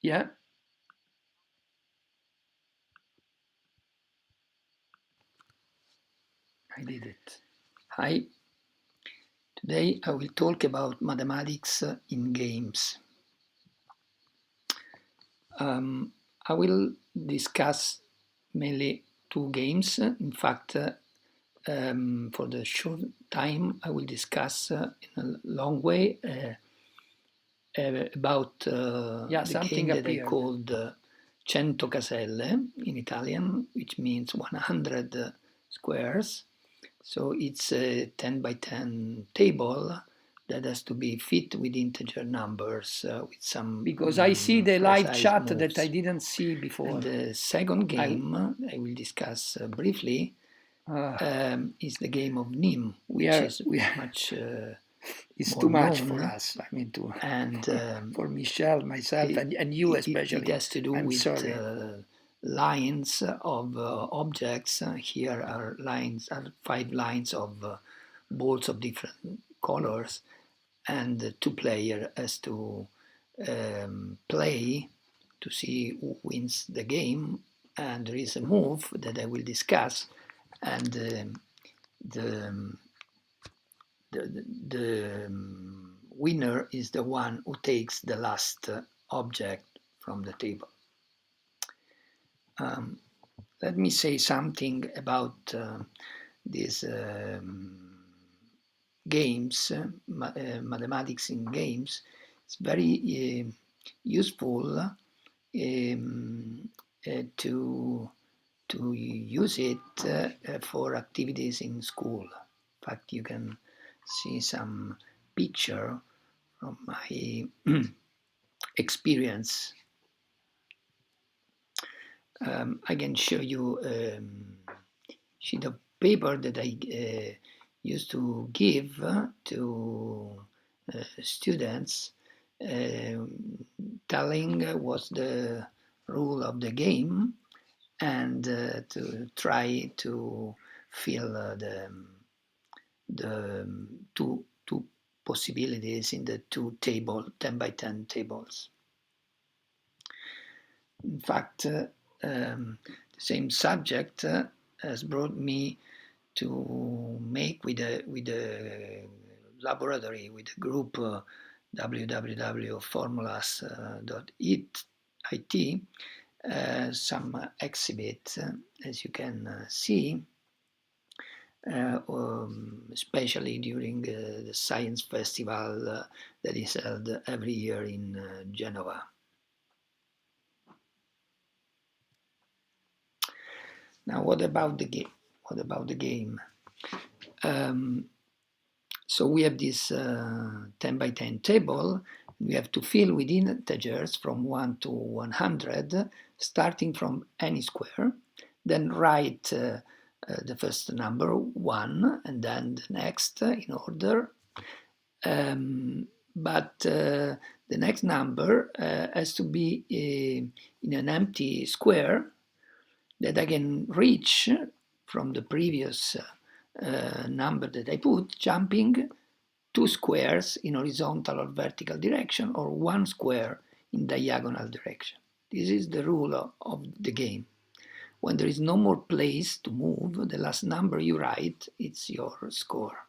Yeah. I did it. Hi. Today I will talk about mathematics in games. I will discuss mainly two games. In fact, for the short time, I will discuss in a long way about the game that I called Centocaselle in Italian, which means 100 squares. So it's a 10 by 10 table that has to be fit with integer numbers with some because I see the live chat moves. that I didn't see before. And the second game I will discuss briefly is the game of Nim, which is much it's too much for us. I mean, and for Michelle, myself, and you especially. It has to do with lines of objects. Here are 5 lines of balls of different colors, and the two player has to play to see who wins the game. And there is a move that I will discuss, and the winner is the one who takes the last object from the table. Let me say something about these games, mathematics in games. It's very useful to use it for activities in school. In fact, you can see some picture from my experience. I can show you a sheet of paper that I used to give to students, telling what's the rule of the game, and to try to fill the two possibilities in the two 10 by 10 tables. In fact, the same subject has brought me to make with a laboratory, with a group www.formulas.it, some exhibits, as you can see, especially during the science festival that is held every year in Genova. Now, what about the game? So we have this 10 by 10 table. We have to fill with integers from 1 to 100, starting from any square. Then write the first number 1, and then the next in order. But the next number has to be in an empty square that I can reach from the previous number that I put, jumping 2 squares in horizontal or vertical direction, or 1 square in diagonal direction. This is the rule of the game. When there is no more place to move, the last number you write, it's your score.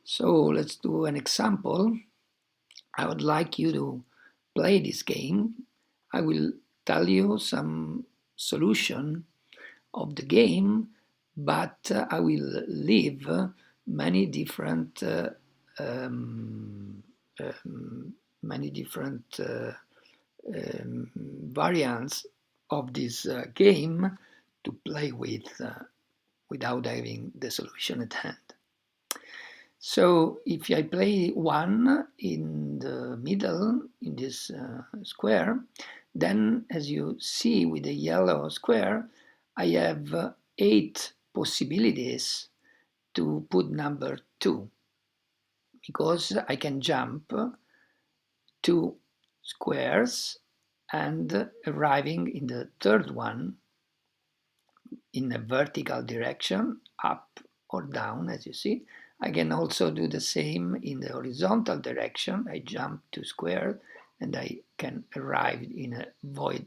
So let's do an example. I would like you to play this game. I will tell you some solution of the game, but I will leave many different variants of this game to play with without having the solution at hand. So if I play 1 in the middle in this square, then as you see with the yellow square, I have 8 possibilities to put number 2, because I can jump 2 squares and arriving in the third one in a vertical direction, up or down, as you see. I can also do the same in the horizontal direction. I jump 2 squares and I can arrive in a void,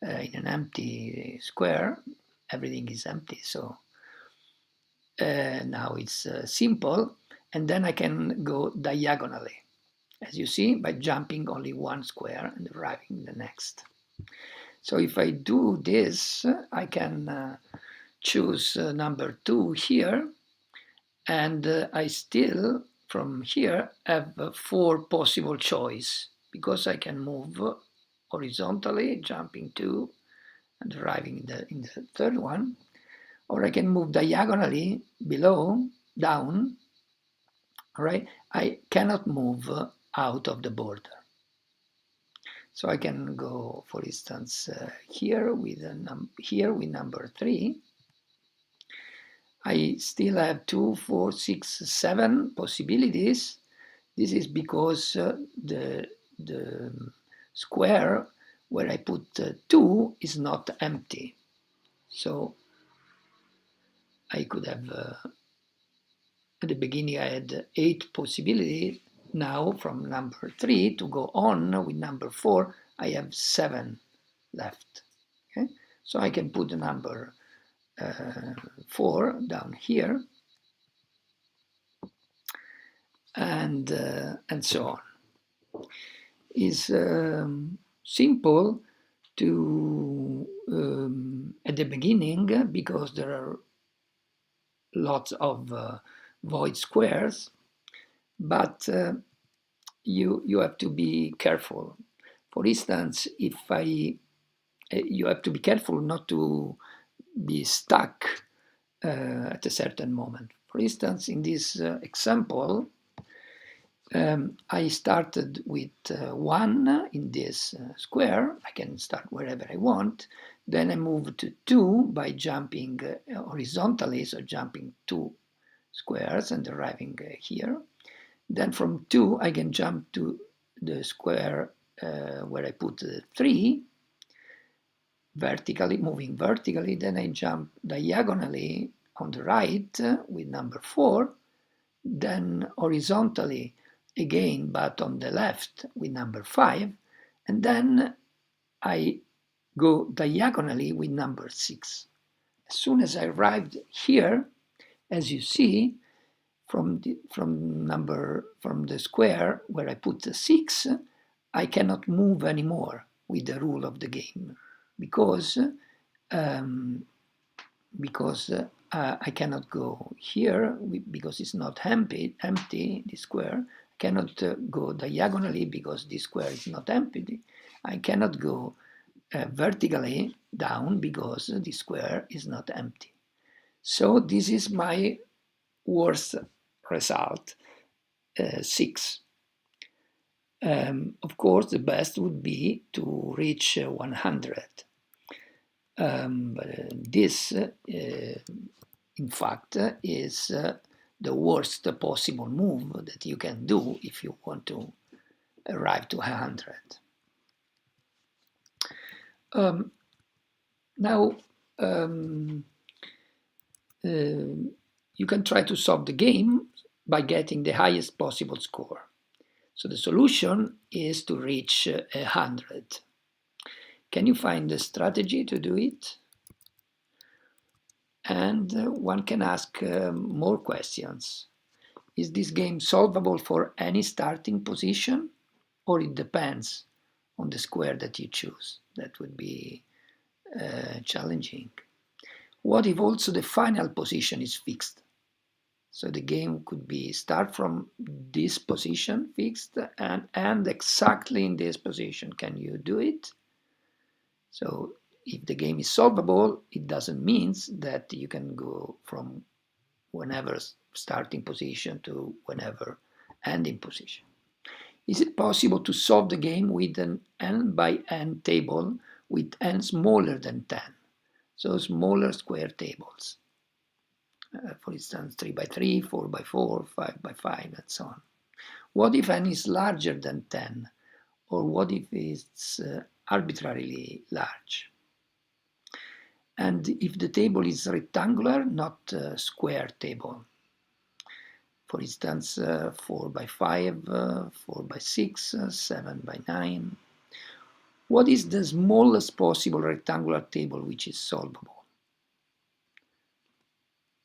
in an empty square. Everything is empty, so now it's simple, and then I can go diagonally, as you see, by jumping only one square and arriving in the next. So if I do this, I can choose number 2 here, and I still, from here, have 4 possible choices, because I can move horizontally, jumping 2 and arriving in the third one, or I can move diagonally below, down. All right, I cannot move out of the border. So I can go, for instance, here with number 3. I still have 2, 4, 6, 7 possibilities. This is because the square where I put 2 is not empty. So I could have, at the beginning I had 8 possibilities. Now from number 3 to go on with number 4, I have 7 left. Okay? So I can put the number 4 down here, and so on. It's simple to at the beginning, because there are lots of void squares, but you have to be careful. For instance, if you have to be careful not to be stuck at a certain moment. For instance, in this example, I started with 1 in this square. I can start wherever I want. Then I moved to 2 by jumping horizontally, so jumping 2 squares and arriving here. Then from 2, I can jump to the square where I put 3, vertically, moving vertically. Then I jump diagonally on the right with number 4, then horizontally again, but on the left with number 5, and then I go diagonally with number 6. As soon as I arrived here, as you see, from the square where I put the 6, I cannot move anymore with the rule of the game, because I cannot go here because it's not empty, the square. I cannot go diagonally because this square is not empty. I cannot go vertically down because the square is not empty. So this is my worst result, 6. Of course, the best would be to reach 100. But this, in fact, is the worst possible move that you can do if you want to arrive to 100. Now, you can try to solve the game by getting the highest possible score. So the solution is to reach 100. Can you find a strategy to do it? And one can ask more questions. Is this game solvable for any starting position, or it depends on the square that you choose? That would be challenging. What if also the final position is fixed? So the game could be start from this position fixed and end exactly in this position. Can you do it? So if the game is solvable, it doesn't mean that you can go from whenever starting position to whenever ending position. Is it possible to solve the game with an n by n table with n smaller than 10? So smaller square tables. For instance, 3 by 3, 4 by 4, 5 by 5, and so on. What if n is larger than 10? Or what if it's arbitrarily large? And if the table is rectangular, not a square table. For instance, 4 by 5, 4 by 6, 7 by 9. What is the smallest possible rectangular table which is solvable?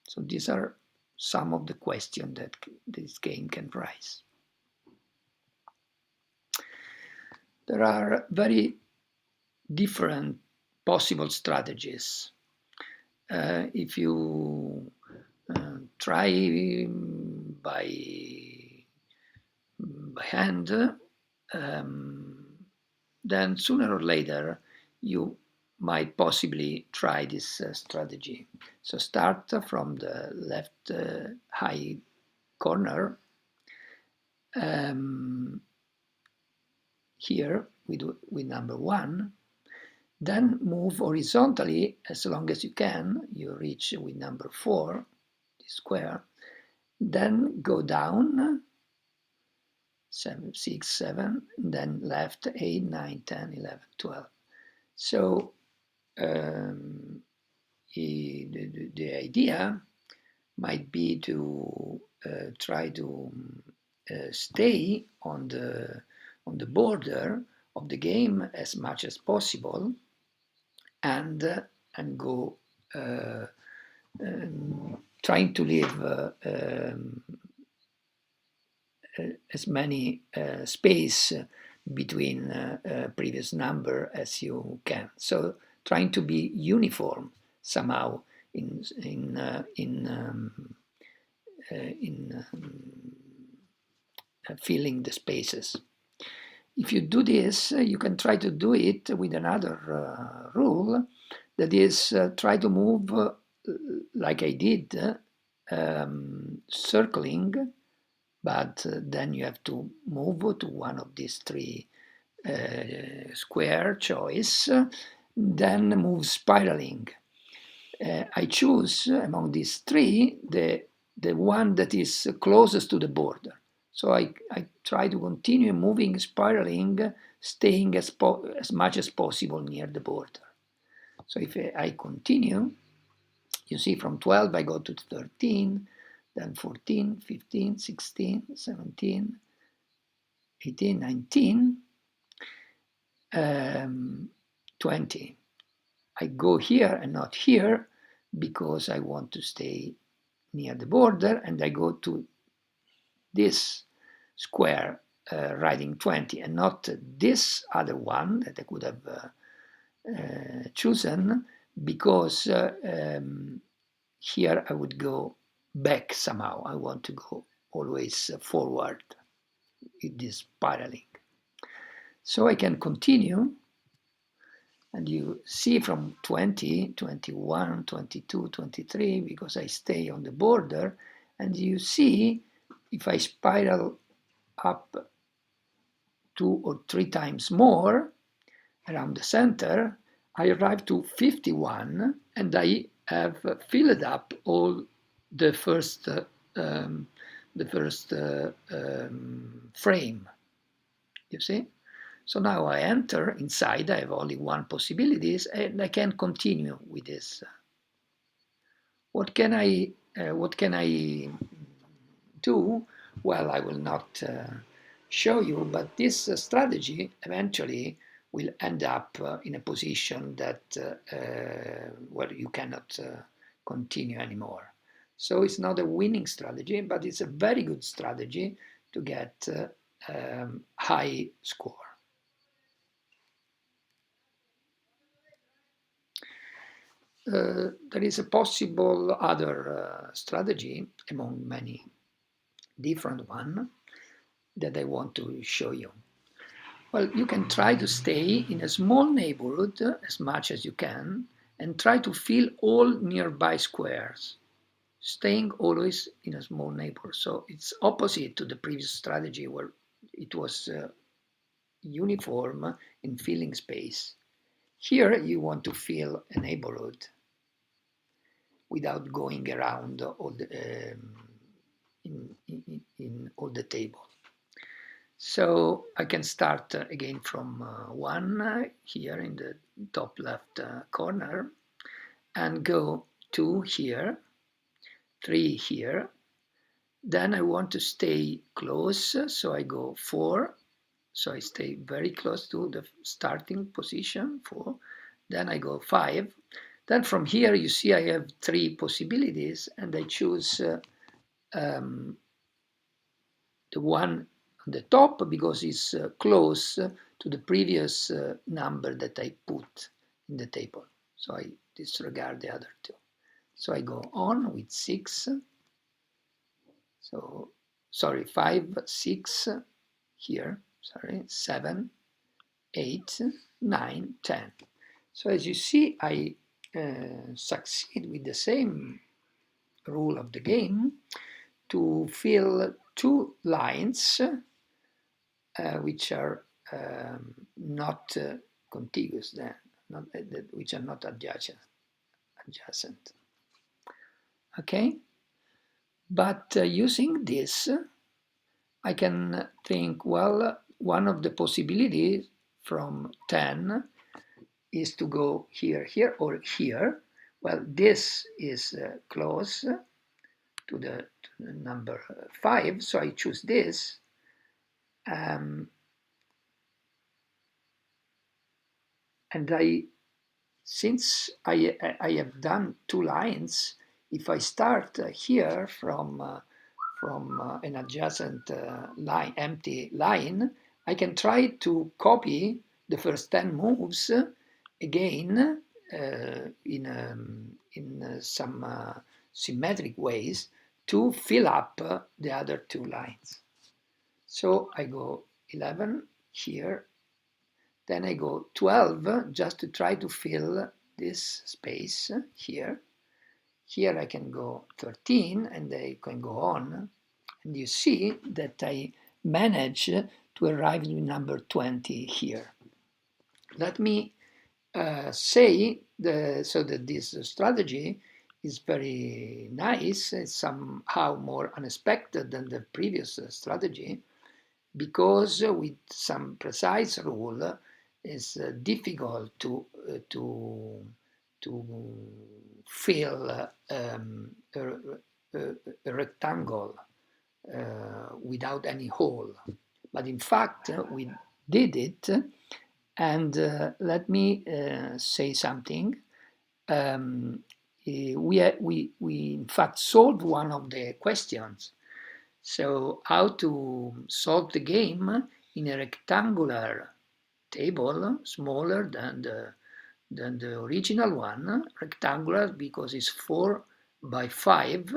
So these are some of the questions that this game can raise. There are very different possible strategies. If you try by hand, then sooner or later you might possibly try this strategy. So start from the left high corner. Here with number 1. Then move horizontally as long as you can. You reach with number 4, the square. Then go down 7, 6, 7, then left 8, 9, 10, 11, 12. So the idea might be to try to stay on the border of the game as much as possible, and go trying to leave as many space between previous number as you can. So trying to be uniform somehow in filling the spaces. If you do this, you can try to do it with another rule, that is, try to move like I did, circling, but then you have to move to one of these 3 square choice, then move spiraling. I choose among these 3 the one that is closest to the border. So I try to continue moving, spiraling, staying as much as possible near the border. So if I continue, you see from 12 I go to 13, then 14, 15, 16, 17, 18, 19, 20. I go here and not here because I want to stay near the border, and I go to this square writing 20 and not this other one that I could have chosen, because here I would go back somehow. I want to go always forward with this spiraling. So I can continue, and you see from 20, 21, 22, 23, because I stay on the border, and you see if I spiral up 2 or 3 times more around the center, I arrive to 51, and I have filled up all the first frame. You see? So now I enter inside. I have only one possibility, and I can continue with this. What can I do? Well, I will not show you, but this strategy eventually will end up in a position that where you cannot continue anymore. So it's not a winning strategy, but it's a very good strategy to get high score. There is a possible other strategy among many different ones that I want to show you. Well, you can try to stay in a small neighborhood as much as you can and try to fill all nearby squares, staying always in a small neighborhood. So it's opposite to the previous strategy where it was uniform in filling space. Here you want to fill a neighborhood without going around all the, in all the table. So I can start again from 1 here in the top left corner, and go 2 here, 3 here, Then I want to stay close, so I go 4. So I stay very close to the starting position, 4. Then I go 5. Then from here, you see I have 3 possibilities, and I choose the one on the top because it's close to the previous number that I put in the table. So I disregard the other 2. So I go on with 6. So, sorry, 5, 6 here, sorry, 7, 8, 9, 10. So as you see, I succeed with the same rule of the game to fill 2 lines which are not contiguous then, which are not adjacent. Okay, but using this, I can think, well, one of the possibilities from 10 is to go here, here, or here. Well, this is close to the number 5, so I choose this. And since I have done 2 lines, if I start here from an adjacent line, empty line, I can try to copy the first 10 moves again in some symmetric ways to fill up the other 2 lines. So I go 11 here, then I go 12 just to try to fill this space here. Here I can go 13 and I can go on. And you see that I manage to arrive to number 20 here. Let me say so that this strategy is very nice. It's somehow more unexpected than the previous strategy, because with some precise rule it's difficult to fill a rectangle without any hole. But in fact, we did it, and let me say something. We in fact solved one of the questions. So how to solve the game in a rectangular table, smaller than the original one, rectangular because it's 4 by 5,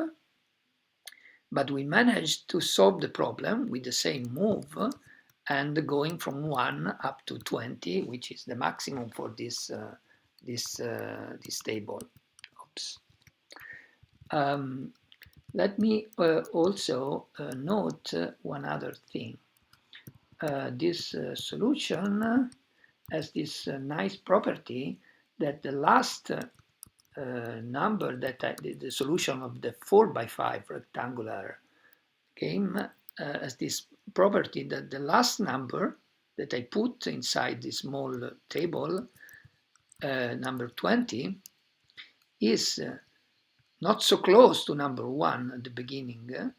but we managed to solve the problem with the same move and going from 1 up to 20, which is the maximum for this table. Oops. Let me also note one other thing. This solution has this nice property that the last number that the solution of the 4 by 5 rectangular game has this property that the last number that I put inside this small table, number 20, is not so close to number 1 at the beginning,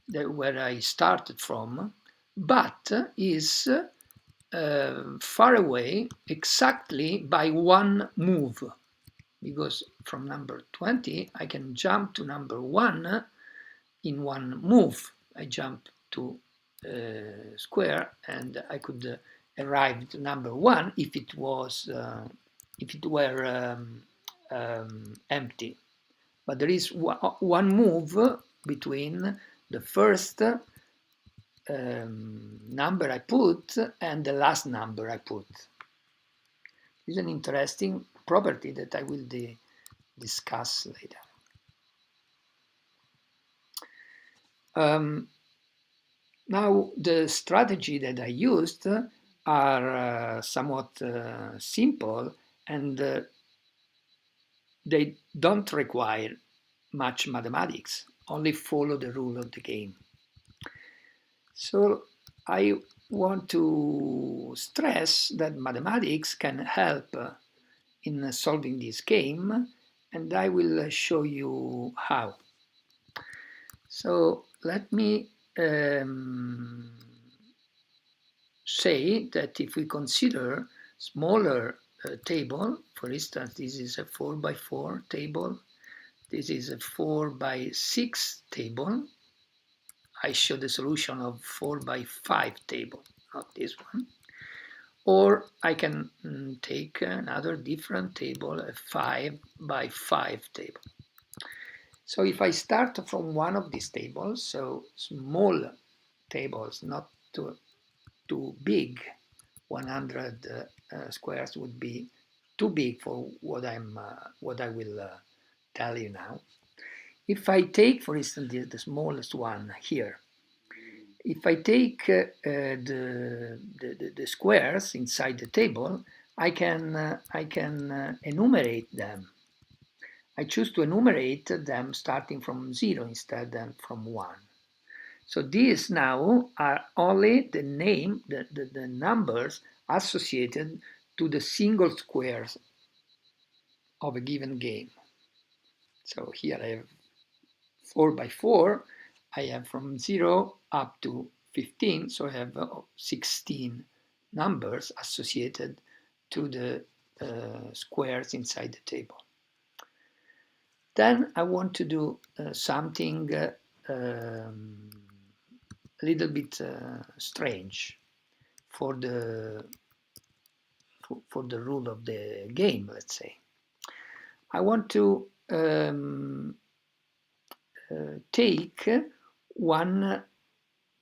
where I started from, but is far away exactly by 1 move, because from number 20 I can jump to number 1 in 1 move. I jump to square and I could arrive to number 1 if it were empty. But there is one move between the first number I put and the last number I put. It's an interesting property that I will discuss later. Now, the strategy that I used are somewhat simple, and they don't require much mathematics, only follow the rule of the game. So I want to stress that mathematics can help in solving this game, and I will show you how. So let me say that if we consider smaller table, for instance, this is a 4 by 4 table, this is a 4 by 6 table, I show the solution of 4 by 5 table, not this one. Or I can take another different table, a 5 by 5 table. So if I start from one of these tables, so small tables, not too big, 100 squares would be too big for what I will tell you now. If I take, for instance, the smallest one here, if I take the squares inside the table, I can enumerate them. I choose to enumerate them starting from 0 instead than from 1. So these now are only the numbers associated to the single squares of a given game. So here I have 4 by 4. I have from 0 up to 15, so I have 16 numbers associated to the squares inside the table. Then I want to do something a little bit strange for the rule of the game, let's say. I want to take one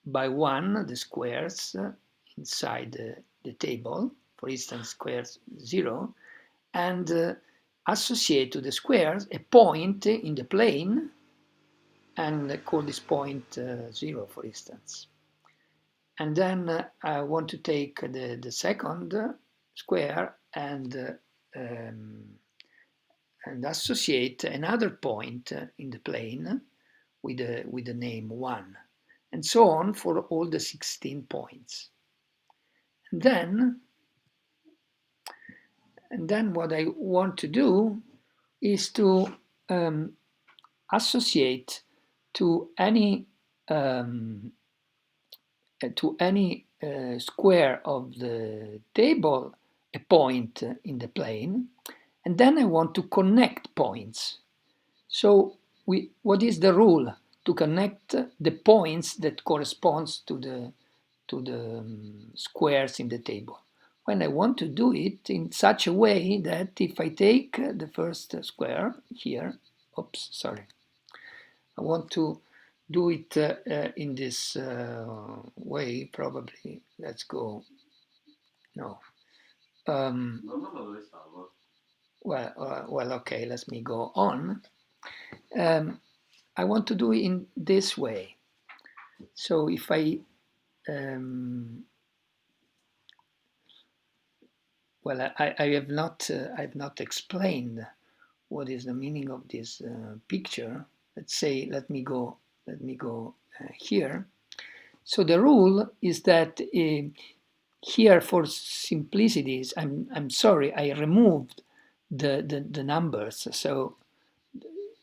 by one the squares inside the table, for instance, squares 0, and associate to the squares a point in the plane and call this point 0, for instance. And then I want to take the second square and associate another point in the plane with the name 1, and so on for all the 16 points. And then what I want to do is to associate to any square of the table a point in the plane, and then I want to connect points. So what is the rule to connect the points that corresponds to the squares in the table? When I want to do it in such a way that if I take the first square here, oops, sorry, I want to do it in this way, probably. Let's go. No. Well, okay, let me go on. I want to do it in this way. So if I, well, I have not, I've not explained what is the meaning of this picture. Let's say, let me go here. So the rule is that here, for simplicities, I'm sorry, I removed the numbers. So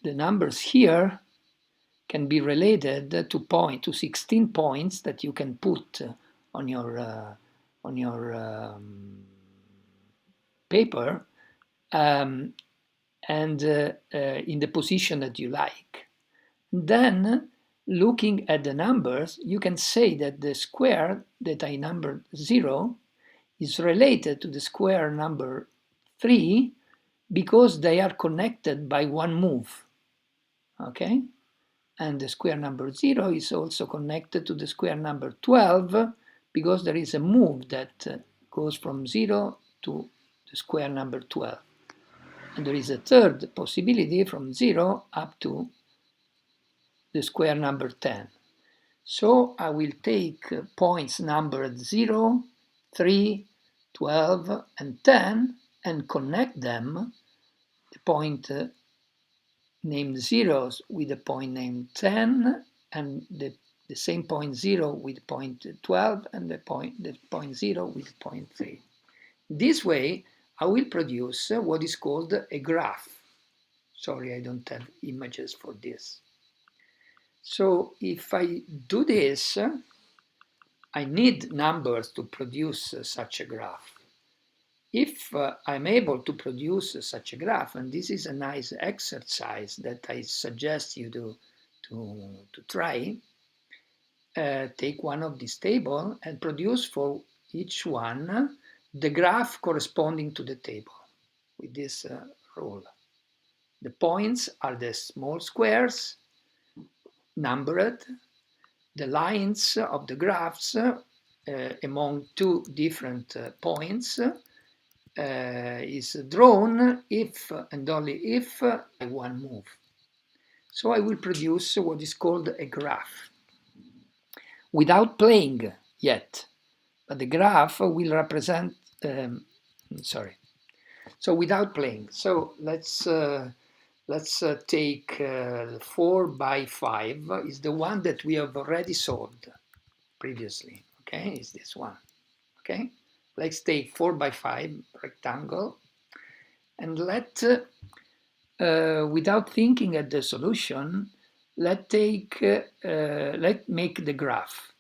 the numbers here can be related to 16 points that you can put on your paper and in the position that you like. Then, looking at the numbers, you can say that the square that I numbered 0 is related to the square number 3 because they are connected by one move. Okay? And the square number 0 is also connected to the square number 12 because there is a move that goes from 0 to the square number 12. And there is a third possibility from 0 up to the square number 10. So I will take points numbered 0, 3, 12, and 10 and connect them, the point named 0 with the point named 10 and the same point 0 with point 12 and the point 0 with point 3. This way I will produce what is called a graph. Sorry, I don't have images for this. So if I do this, I need numbers to produce such a graph. If I'm able to produce such a graph, and this is a nice exercise that I suggest you to try, take one of these table and produce for each one the graph corresponding to the table with this rule. The points are the small squares, numbered. The lines of the graphs among two different points is drawn if and only if by one move. So I will produce what is called a graph without playing yet, but the graph will represent, so without playing. So let's take 4 by 5 is the one that we have already solved previously, okay, is this one, okay? Let's take 4 by 5 rectangle and let, without thinking at the solution, let's make the graph.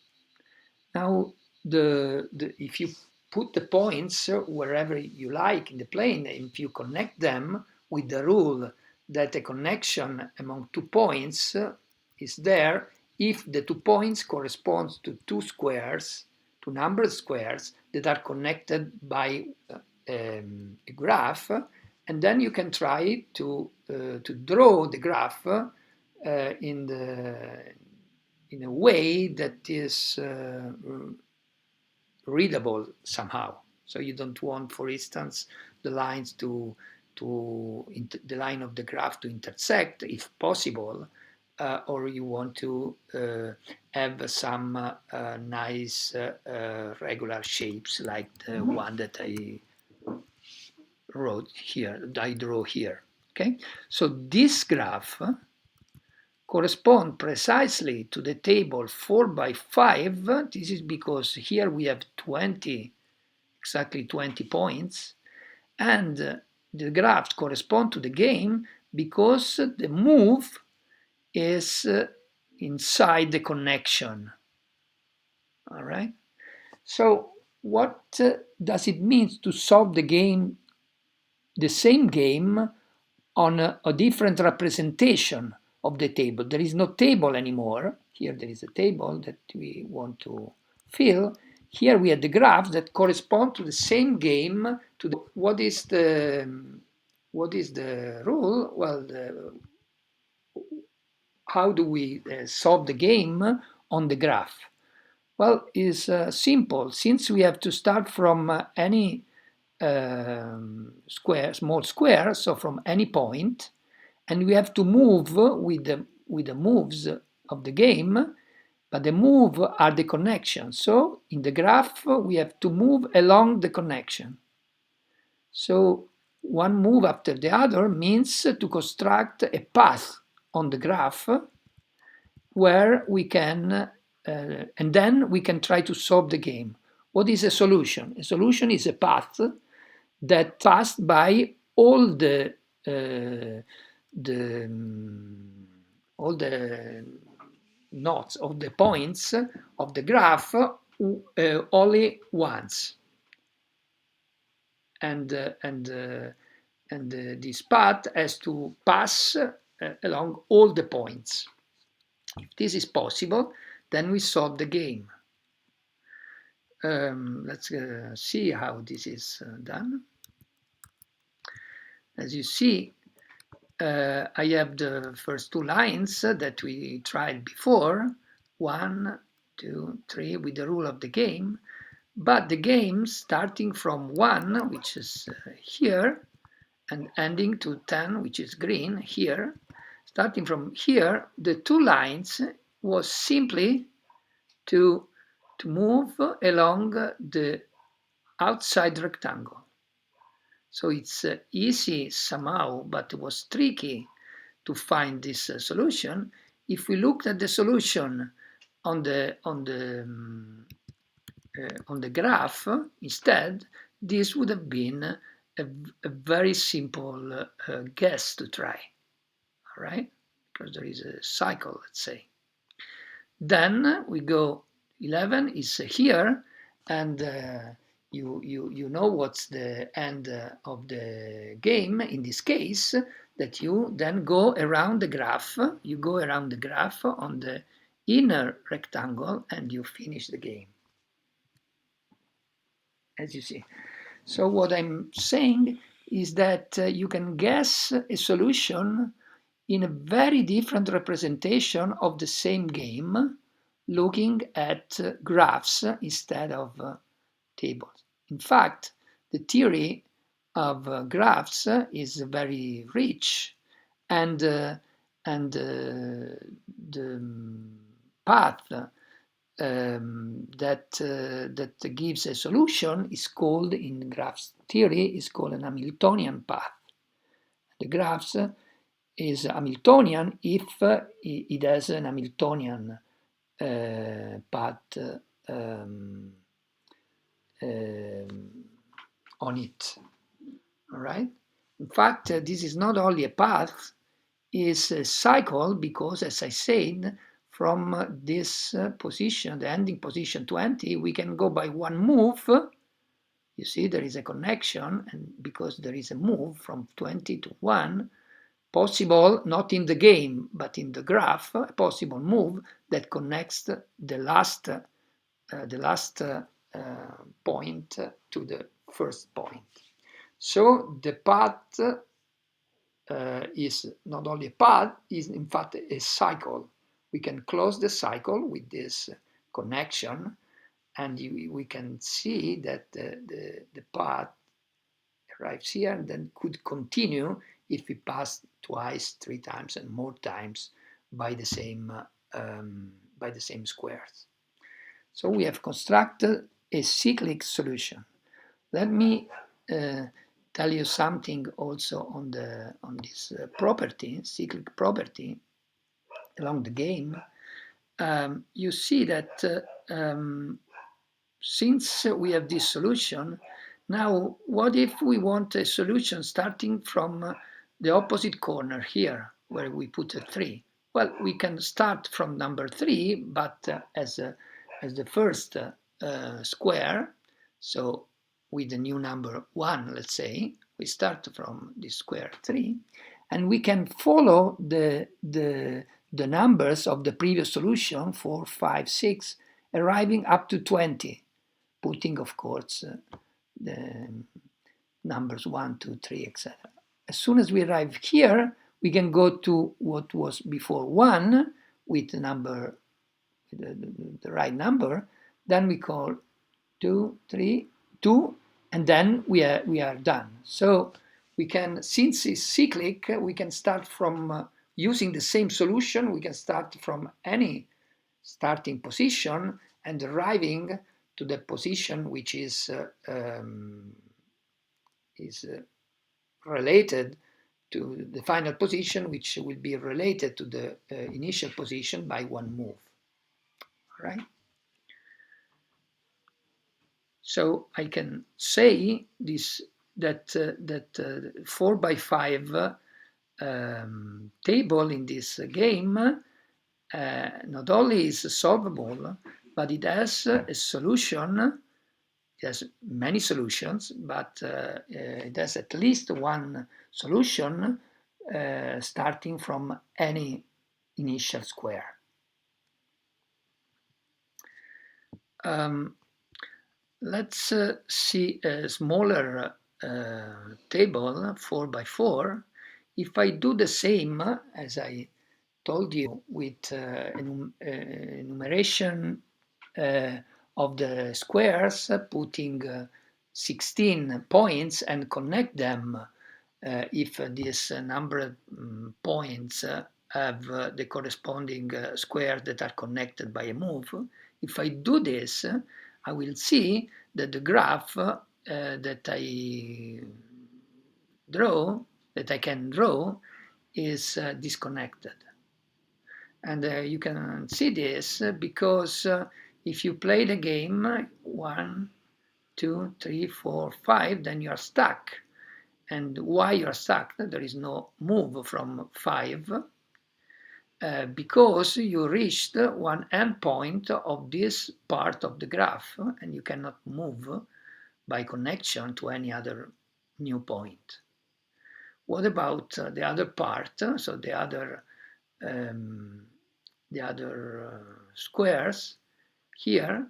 Now, if you put the points wherever you like in the plane, if you connect them with the rule that a connection among 2 points is there, if the 2 points corresponds to 2 squares, to numbered squares that are connected by a graph, and then you can try to draw the graph in a way that is readable somehow. So you don't want, for instance, the lines the line of the graph to intersect, if possible, or you want to have some nice regular shapes like the one that I draw here. Okay, so this graph correspond precisely to the table 4 by 5. This is because here we have exactly 20 points, and the graphs correspond to the game because the move is inside the connection. All right. So what does it mean to solve the game, the same game, on a different representation of the table? There is no table anymore. Here there is a table that we want to fill. Here we have the graphs that correspond to the same game. What is the rule? Well, how do we solve the game on the graph? Well, it's simple. Since we have to start from any small square, so from any point, and we have to move with the moves of the game, but the move are the connection. So in the graph, we have to move along the connection. So one move after the other means to construct a path on the graph where we can, and then we can try to solve the game. What is a solution? A solution is a path that passed by all the knots of the points of the graph only once, and this path has to pass along all the points. If this is possible, then we solve the game. Let's see how this is done. As you see, I have the first 2 lines that we tried before, 1, 2, 3, with the rule of the game. But the game starting from 1, which is here, and ending to 10, which is green here, starting from here, the 2 lines was simply to move along the outside rectangle. So it's easy somehow, but it was tricky to find this solution. If we looked at the solution on the graph instead, this would have been a very simple guess to try. All right, because there is a cycle, let's say. Then we go 11 is here, and you know what's the end of the game in this case, that you then go around the graph. You go around the graph on the inner rectangle and you finish the game, as you see. So what I'm saying is that you can guess a solution in a very different representation of the same game, looking at graphs instead of tables. In fact, the theory of graphs is very rich, and the path that gives a solution is called, in graphs theory, is called an Hamiltonian path. The graphs is Hamiltonian if it has an Hamiltonian path on it. All right. In fact, this is not only a path; is a cycle, because, as I said, from this position, the ending position 20, we can go by one move. You see, there is a connection, and because there is a move from 20 to 1, possible not in the game but in the graph, a possible move that connects the last point to the first point. So the path is not only a path, is in fact a cycle. We can close the cycle with this connection, and we can see that the path arrives here and then could continue if we pass twice, 3 times, and more times by the same squares. So we have constructed a cyclic solution. Let me tell you something also on this property, cyclic property, along the game. You see that since we have this solution, now what if we want a solution starting from the opposite corner here, where we put a 3? Well, we can start from number 3, but as the first square, so with the new number 1, let's say, we start from the square 3, and we can follow the numbers of the previous solution, 4, 5, 6, arriving up to 20, putting, of course, the numbers 1, 2, 3, etc. As soon as we arrive here, we can go to what was before 1 with the number, the right number. Then we call 2, 3, 2, and then we are done. So we can, since it's cyclic, we can start from using the same solution. We can start from any starting position and arriving to the position which is related to the final position, which will be related to the initial position by one move. All right. So I can say this, that 4x5 table in this game not only is solvable, but it has a solution. It has many solutions, but it has at least one solution starting from any initial square. Let's see a smaller table, 4x4. If I do the same, as I told you, with enumeration of the squares, putting 16 points and connect them if this number points have the corresponding squares that are connected by a move. If I do this, I will see that the graph that I can draw is disconnected. And you can see this because if you play the game 1, 2, 3, 4, 5, then you are stuck. And why you are stuck? There is no move from 5. because you reached one endpoint of this part of the graph and you cannot move by connection to any other new point. What about the other part, so the other squares here,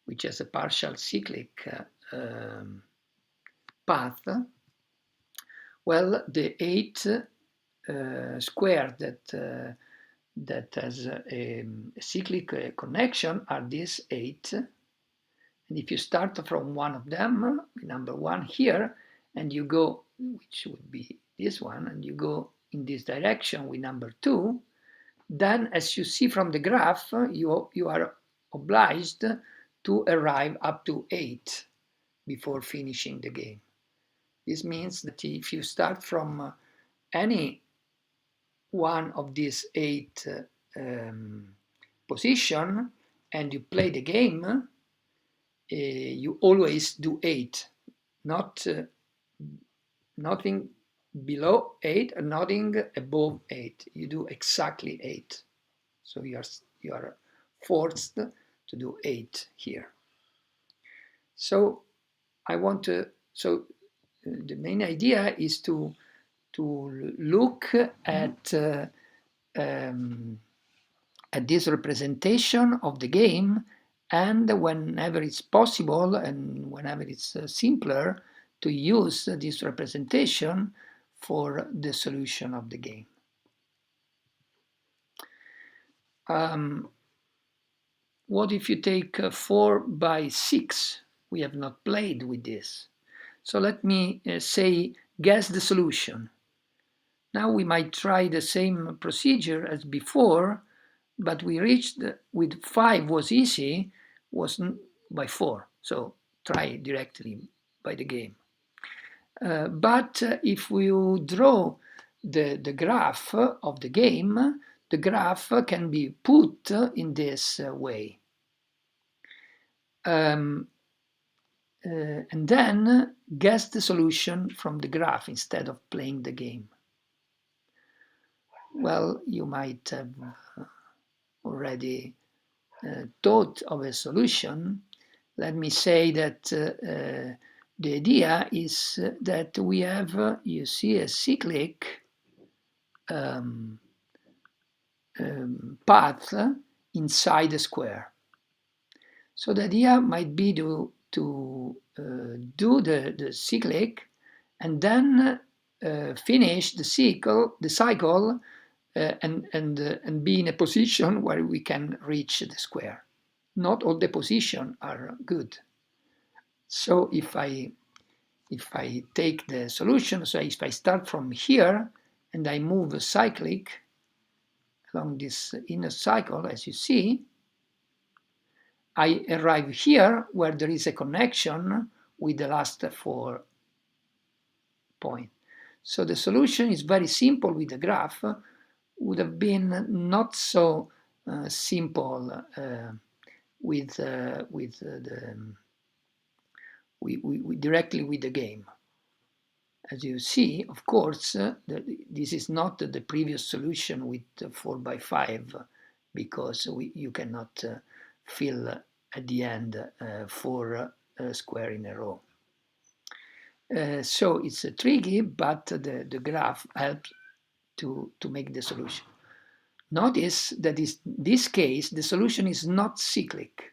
which has a partial cyclic path? Well, the 8 square that has a cyclic connection are these 8. And if you start from one of them, number 1 here, and you go, which would be this one, and you go in this direction with number 2, then as you see from the graph, you are obliged to arrive up to 8 before finishing the game. This means that if you start from any one of these 8 position and you play the game, you always do 8, nothing below 8 and nothing above 8. You do exactly 8. So you are forced to do 8 here. So the main idea is to look at this representation of the game, and whenever it's possible and whenever it's simpler, to use this representation for the solution of the game. What if you take 4 by 6? We have not played with this. So let me say, guess the solution. Now we might try the same procedure as before, but we reached with 5 was easy, was by 4. So try directly by the game. But if we draw the graph of the game, the graph can be put in this way. And then guess the solution from the graph instead of playing the game. Well, you might have already thought of a solution. Let me say that the idea is that we have, you see, a cyclic path inside the square. So the idea might be to do the cyclic and then finish the cycle and be in a position where we can reach the square. Not all the positions are good. So if I take the solution, so if I start from here and I move a cyclic along this inner cycle, as you see, I arrive here where there is a connection with the last 4 points. So the solution is very simple with the graph. Would have been not so simple directly with the game. As you see, of course, this is not the previous solution with 4 by 5 because you cannot fill at the end 4 squares in a row. So it's tricky, but the graph helps to make the solution. Notice that in this case, the solution is not cyclic.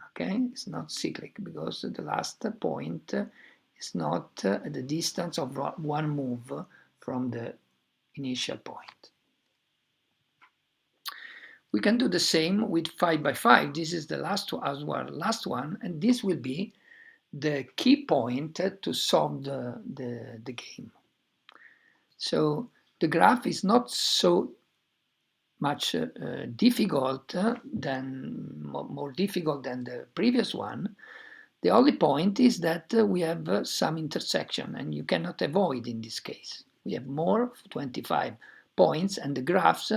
Okay, it's not cyclic because the last point is not at the distance of one move from the initial point. We can do the same with 5 by 5. This is the last one, and this will be the key point to solve the game. So the graph is not so much difficult more difficult than the previous one. The only point is that we have some intersection, and you cannot avoid in this case. We have more 25 points, and the graphs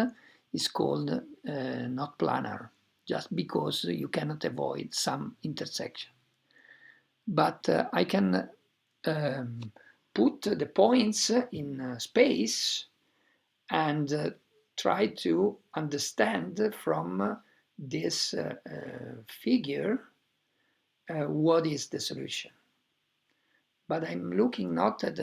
is called not planar, just because you cannot avoid some intersection. But I can put the points in space and try to understand from this figure what is the solution. But I'm looking not at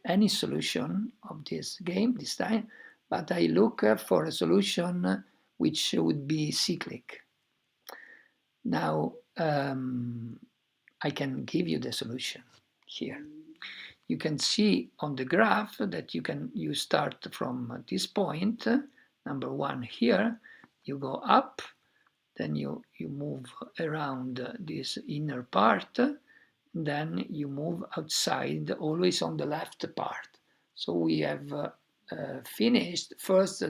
any solution of this game this time, but I look for a solution which would be cyclic. Now, I can give you the solution here. You can see on the graph that you start from this point, number 1 here, you go up, then you move around this inner part, then you move outside, always on the left part. So we have finished first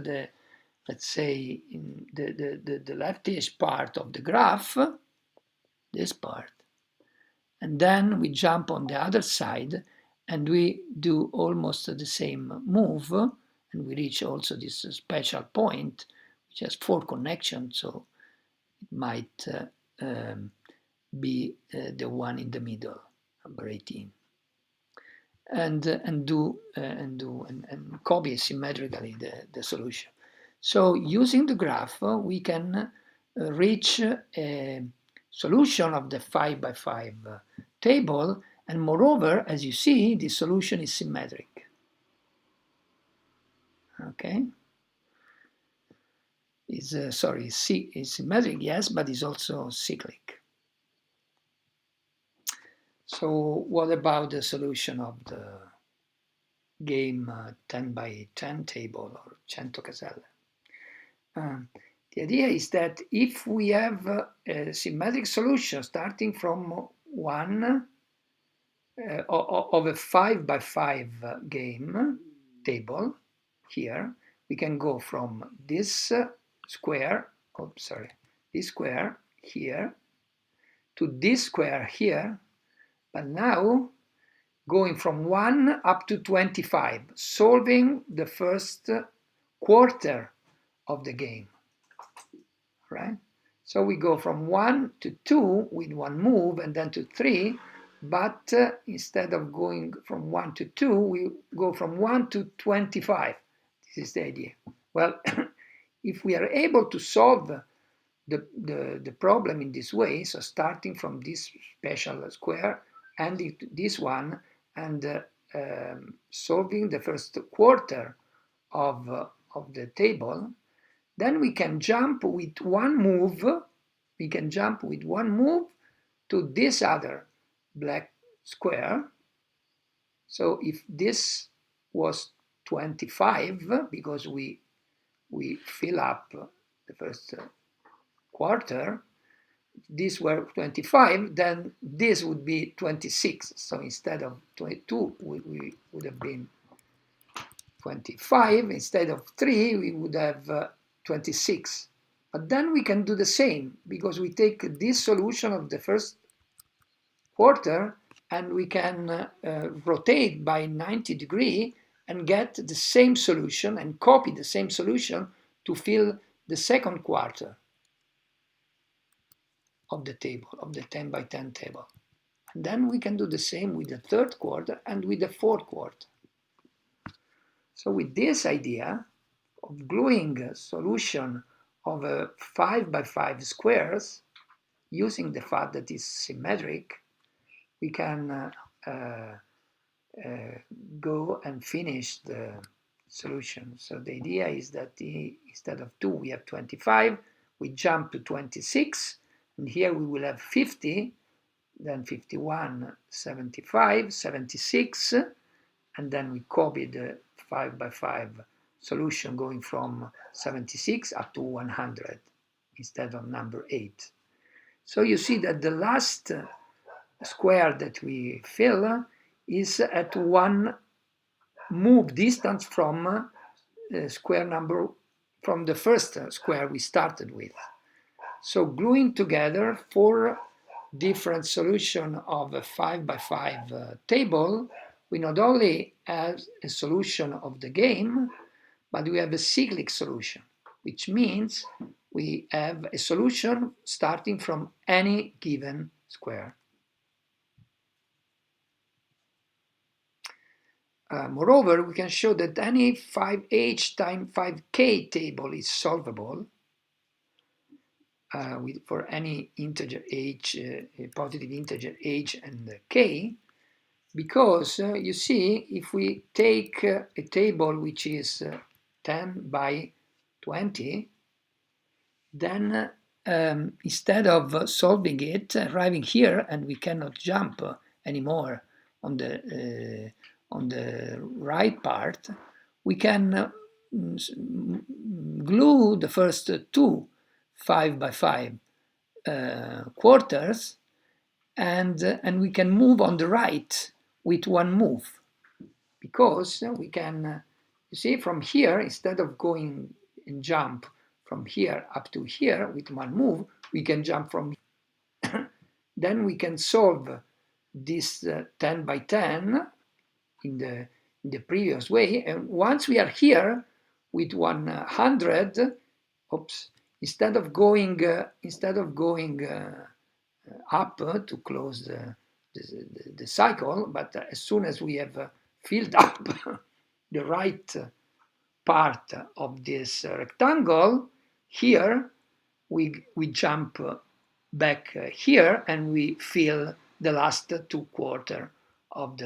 let's say, in the leftish part of the graph, this part, and then we jump on the other side and we do almost the same move, and we reach also this special point which has 4 connections, so it might be the one in the middle, number 18, and copy symmetrically the solution. So using the graph, we can reach a solution of the 5x5 table, and moreover, as you see, the solution is symmetric. Okay, is symmetric, yes, but is also cyclic. So what about the solution of the game 10x10 table, or Centocaselle? The idea is that if we have a symmetric solution starting from one of a 5x5 game table here, we can go from this square, this square here to this square here, but now going from 1 up to 25, solving the first quarter of the game, right? So we go from 1 to 2 with one move, and then to 3, but instead of going from 1 to 2, we go from 1 to 25. This is the idea. Well, if we are able to solve the problem in this way, so starting from this special square, ending this one, and solving the first quarter of the table, then we can jump with one move. We can jump with one move to this other black square. So if this was 25, because we fill up the first quarter, these were 25, then this would be 26. So instead of 22, we would have been 25. Instead of 3, we would have 26. But then we can do the same, because we take this solution of the first quarter and we can rotate by 90 degrees and get the same solution and copy the same solution to fill the second quarter of the table, of the 10x10 table. And then we can do the same with the third quarter and with the fourth quarter. So with this idea of gluing a solution of a 5x5 squares, using the fact that it's symmetric, we can go and finish the solution. So the idea is that instead of 2, we have 25, we jump to 26, and here we will have 50, then 51, 75, 76, and then we copy the 5x5 solution going from 76 up to 100 instead of number 8. So you see that the last square that we fill is at one move distance from square number, from the first square we started with. So gluing together 4 different solutions of a 5x5 table, we not only have a solution of the game, but we have a cyclic solution, which means we have a solution starting from any given square. Moreover, we can show that any 5h times 5k table is solvable for any integer h, positive integer h and k, because you see, if we take a table which is 10 by 20, then instead of solving it, arriving here, and we cannot jump anymore on the right part, we can glue the first two 5 by 5 quarters, and we can move on the right with one move, because we can, you see, from here, instead of going and jump from here up to here with one move, we can jump from here. Then we can solve this 10 by 10 in the previous way, and once we are here with 100, oops, instead of going up to close the cycle, but as soon as we have filled up the right part of this rectangle, here we jump back here, and we fill the last 2/4 of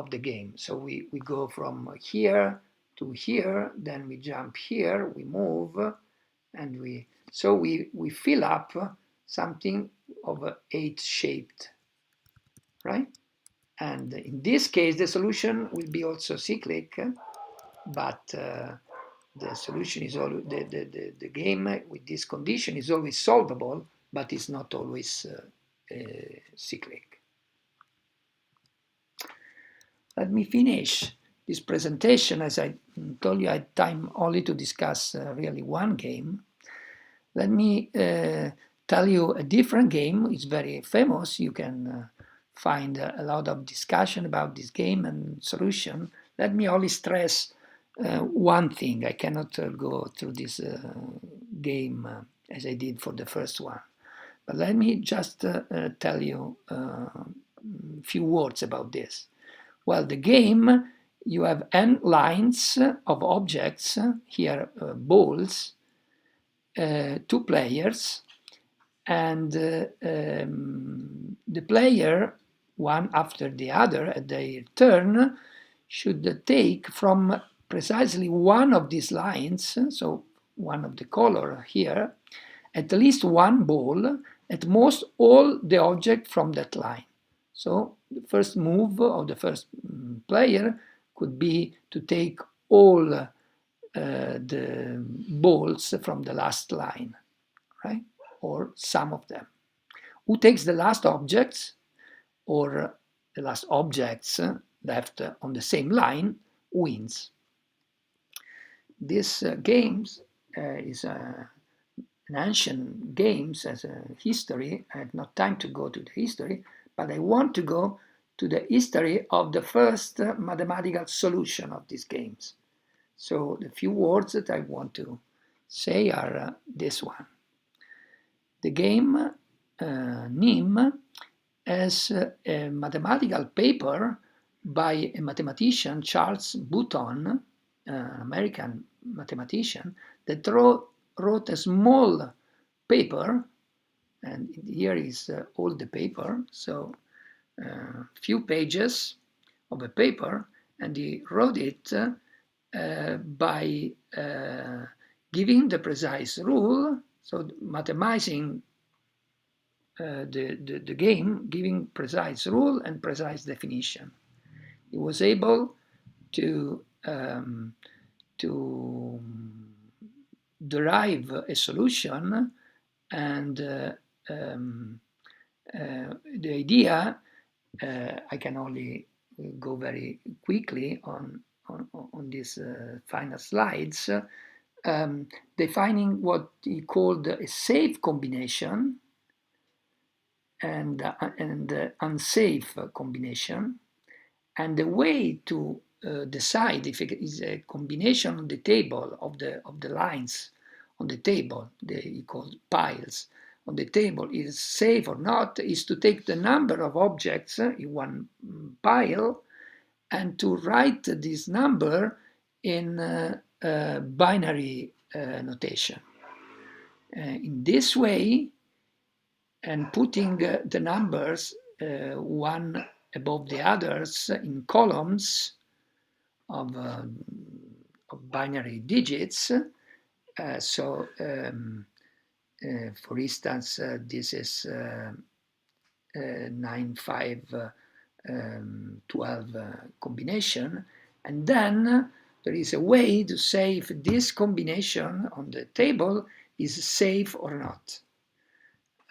the game. So we go from here to here, then we jump here, we move, and we fill up something of a 8-shaped, right? And in this case, the solution will be also cyclic, but the solution is always, the game with this condition is always solvable, but it's not always cyclic. Let me finish this presentation. As I told you, I had time only to discuss really one game. Let me tell you a different game. It's very famous. You can find a lot of discussion about this game and solution. Let me only stress one thing. I cannot go through this game as I did for the first one. But let me just tell you a few words about this. Well, the game, you have n lines of objects, here balls, 2 players, and the player, one after the other at their turn, should take from precisely one of these lines, so one of the color here, at least one ball, at most all the object from that line. So the first move of the first player could be to take all the balls from the last line, right? Or some of them. Who takes the last objects, or the last objects left on the same line, wins. This games is an ancient games as a history. I have not time to go to the history, but I want to go to the history of the first mathematical solution of these games. So the few words that I want to say are this one. The game NIM has a mathematical paper by a mathematician, Charles Button, an American mathematician, that wrote a small paper, and here is all the paper, so few pages of a paper, and he wrote it by giving the precise rule, so mathemizing the game, giving precise rule and precise definition. He was able to derive a solution, and the idea, I can only go very quickly on these final slides, defining what he called a safe combination and unsafe combination, and the way to decide if it is a combination on the table of the lines on the table, he called piles on the table is safe or not is to take the number of objects in one pile and to write this number in binary notation. In this way, and putting the numbers one above the others in columns of binary digits. For instance, this is 9, 5, 12 combination. And then there is a way to say if this combination on the table is safe or not.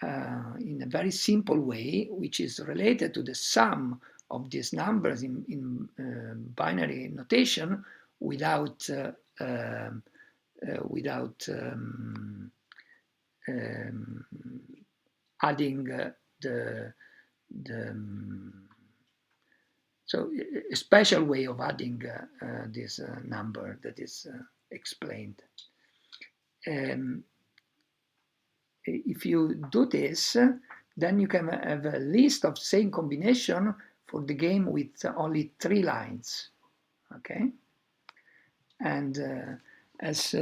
In a very simple way, which is related to the sum of these numbers in binary notation without adding so a special way of adding this number that is explained. If you do this, then you can have a list of same combination for the game with only 3 lines, okay? And as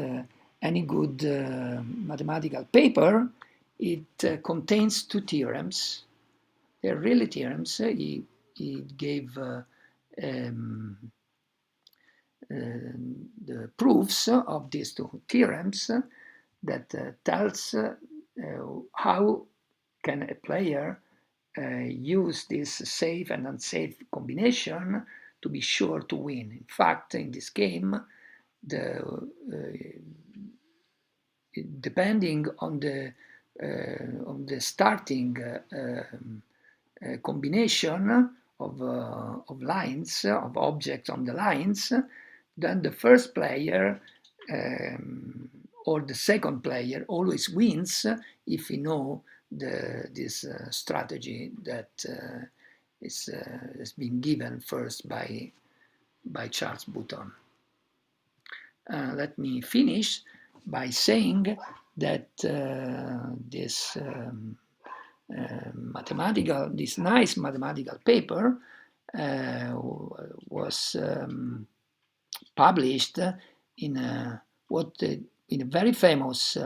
any good mathematical paper, it contains 2 theorems. They're really theorems. He gave the proofs of these 2 theorems that tells how can a player use this safe and unsafe combination to be sure to win. In fact, in this game, depending on the starting combination of lines, of objects on the lines, then the first player or the second player always wins if we know this strategy that has been given first by Charles Bouton. Let me finish by saying that this nice mathematical paper was published in a very famous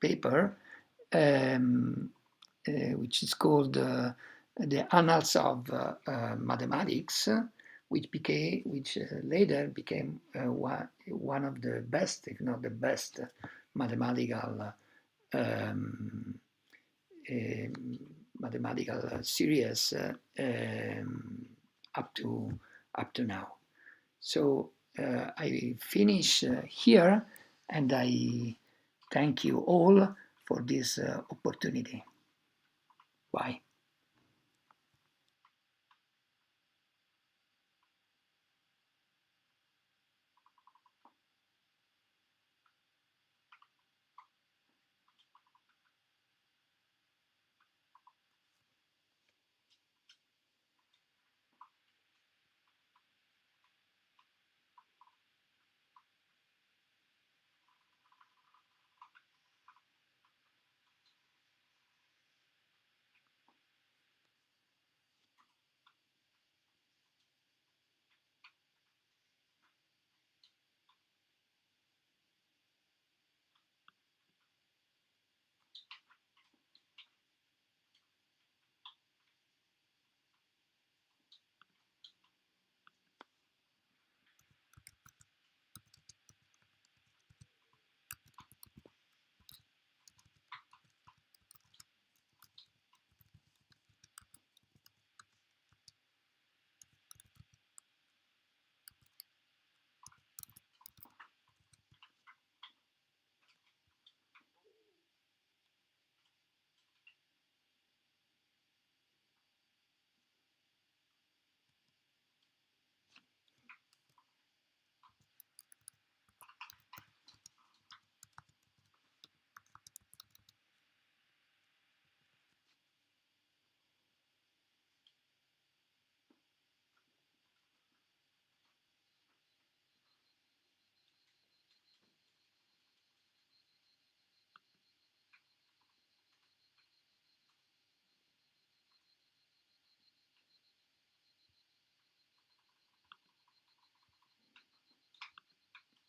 paper, which is called the Annals of Mathematics, which later became one of the best, if not the best, mathematical series up to now. So I finish here, and I thank you all for this opportunity. Bye.